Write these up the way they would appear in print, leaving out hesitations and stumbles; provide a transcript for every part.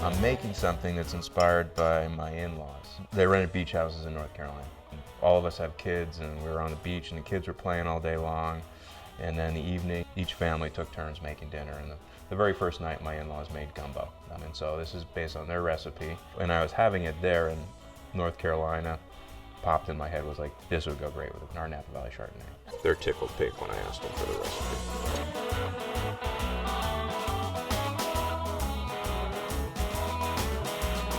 I'm making something that's inspired by my in-laws. They rented beach houses in North Carolina. All of us have kids, and we were on the beach, and the kids were playing all day long. And then the evening, each family took turns making dinner. And the very first night, my in-laws made gumbo. And so this is based on their recipe. When I was having it there in North Carolina, popped in my head was like, this would go great with our Napa Valley Chardonnay. They're tickled pink when I asked them for the recipe.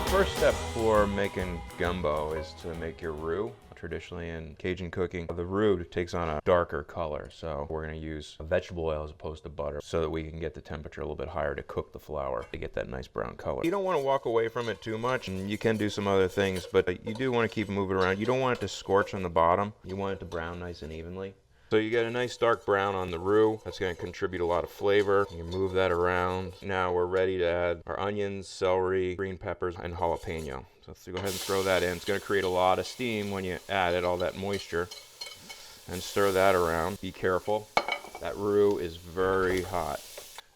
First step for making gumbo is to make your roux. Traditionally in Cajun cooking, the roux takes on a darker color, so we're going to use vegetable oil as opposed to butter so that we can get the temperature a little bit higher to cook the flour to get that nice brown color. You don't want to walk away from it too much, and you can do some other things, but you do want to keep moving around. You don't want it to scorch on the bottom. You want it to brown nice and evenly. So you get a nice dark brown on the roux. That's going to contribute a lot of flavor. You move that around. Now we're ready to add our onions, celery, green peppers, and jalapeno. So go ahead and throw that in. It's going to create a lot of steam when you add it, all that moisture. And stir that around. Be careful. That roux is very hot.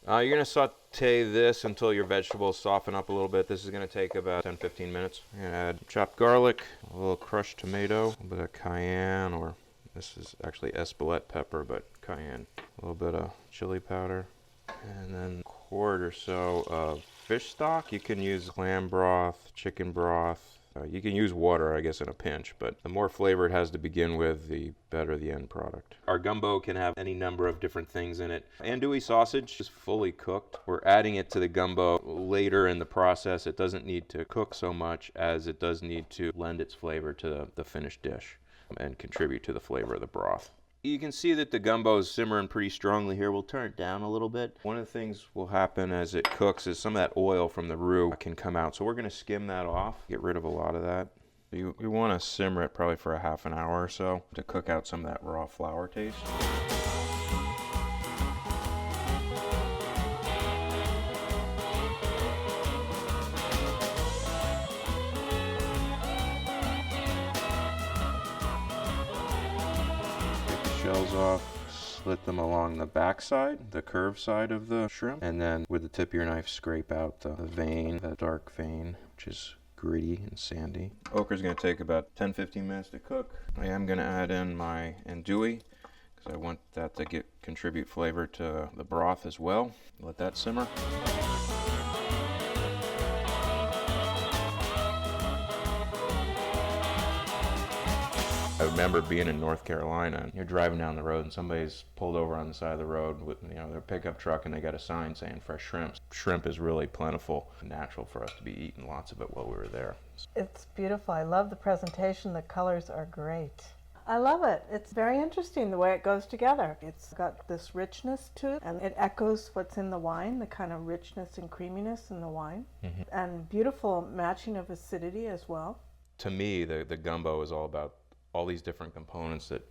You're going to saute this until your vegetables soften up a little bit. This is going to take about 10-15 minutes. You're going to add chopped garlic, a little crushed tomato, a little bit of cayenne, or this is actually Espelette pepper, but cayenne. A little bit of chili powder. And then a quart or so of fish stock. You can use clam broth, chicken broth. You can use water, I guess, in a pinch, but the more flavor it has to begin with, the better the end product. Our gumbo can have any number of different things in it. Andouille sausage is fully cooked. We're adding it to the gumbo later in the process. It doesn't need to cook so much as it does need to lend its flavor to the finished dish and contribute to the flavor of the broth. You can see that the gumbo is simmering pretty strongly here. We'll turn it down a little bit. One of the things will happen as it cooks is some of that oil from the roux can come out. So we're going to skim that off, get rid of a lot of that. You want to simmer it probably for a half an hour or so to cook out some of that raw flour taste. Shells off, slit them along the back side, the curved side of the shrimp, and then with the tip of your knife scrape out the vein, the dark vein, which is gritty and sandy. Okra is going to take about 10-15 minutes to cook. I am going to add in my andouille because I want that to contribute flavor to the broth as well. Let that simmer. I remember being in North Carolina, and you're driving down the road and somebody's pulled over on the side of the road with their pickup truck, and they got a sign saying fresh shrimp. Shrimp is really plentiful and natural for us to be eating lots of it while we were there. It's beautiful. I love the presentation. The colors are great. I love it. It's very interesting the way it goes together. It's got this richness to it, and it echoes what's in the wine, the kind of richness and creaminess in the wine, and beautiful matching of acidity as well. To me, the gumbo is all about all these different components that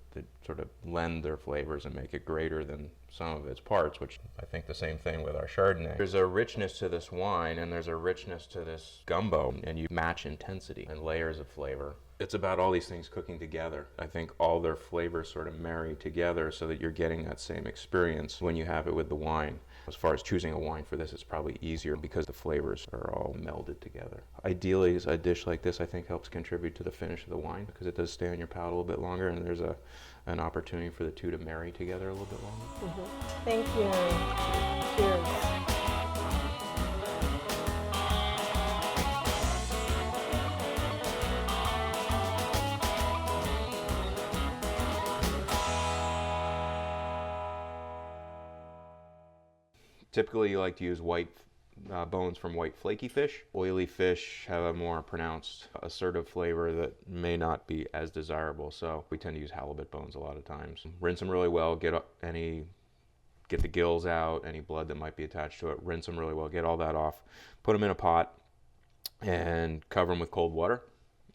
sort of lend their flavors and make it greater than some of its parts, which I think the same thing with our Chardonnay. There's a richness to this wine and there's a richness to this gumbo, and you match intensity and layers of flavor. It's about all these things cooking together. I think all their flavors sort of marry together so that you're getting that same experience when you have it with the wine. As far as choosing a wine for this, it's probably easier because the flavors are all melded together. Ideally, a dish like this, I think, helps contribute to the finish of the wine because it does stay on your palate a little bit longer, and there's an opportunity for the two to marry together a little bit longer. Thank you. Cheers. Typically, you like to use white bones from white flaky fish. Oily fish have a more pronounced assertive flavor that may not be as desirable, so we tend to use halibut bones a lot of times. Rinse them really well, get the gills out, any blood that might be attached to it, rinse them really well, get all that off, put them in a pot, and cover them with cold water,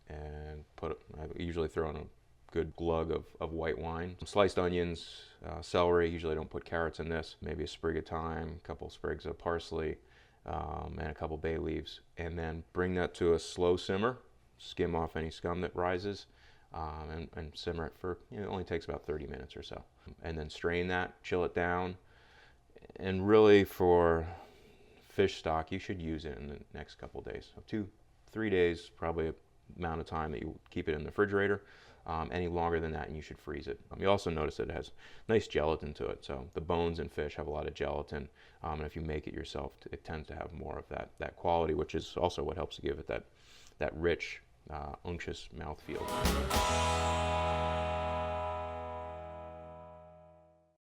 and I usually throw in a good glug of white wine. Some sliced onions, celery. Usually I don't put carrots in this. Maybe a sprig of thyme, a couple sprigs of parsley, and a couple bay leaves. And then bring that to a slow simmer. Skim off any scum that rises, and simmer it for, it only takes about 30 minutes or so. And then strain that, chill it down, and really for fish stock, you should use it in the next couple days. So 2-3 days, probably a amount of time that you keep it in the refrigerator. Any longer than that, and you should freeze it. You also notice that it has nice gelatin to it. So the bones in fish have a lot of gelatin, and if you make it yourself, it tends to have more of that quality, which is also what helps to give it that rich, unctuous mouthfeel.